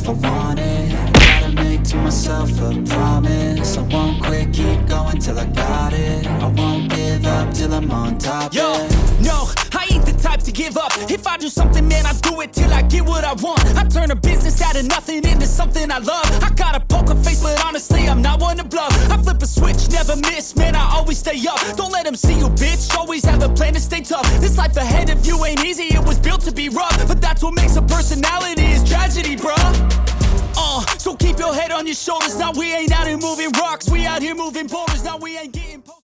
I want it. Gotta make to myself a promise. I won't quit, keep going till I got it. I won't give up till I'm on top. Yo, yeah. no, I ain't the type to give up. If I do something, man, I do it till I get what I want. I turn a business out of nothing into something I love. I got a poker face, but honestly, I'm not one to bluff. I flip a switch, never miss, man, I always stay up. Don't let them see you, bitch, always have a plan to stay tough. This life ahead of you ain't easy, it was built to be rough. But that's what makes a personality, is tragedy, bruh. So keep your head on your shoulders. Now we ain't out here moving rocks, we out here moving boulders. Now we ain't getting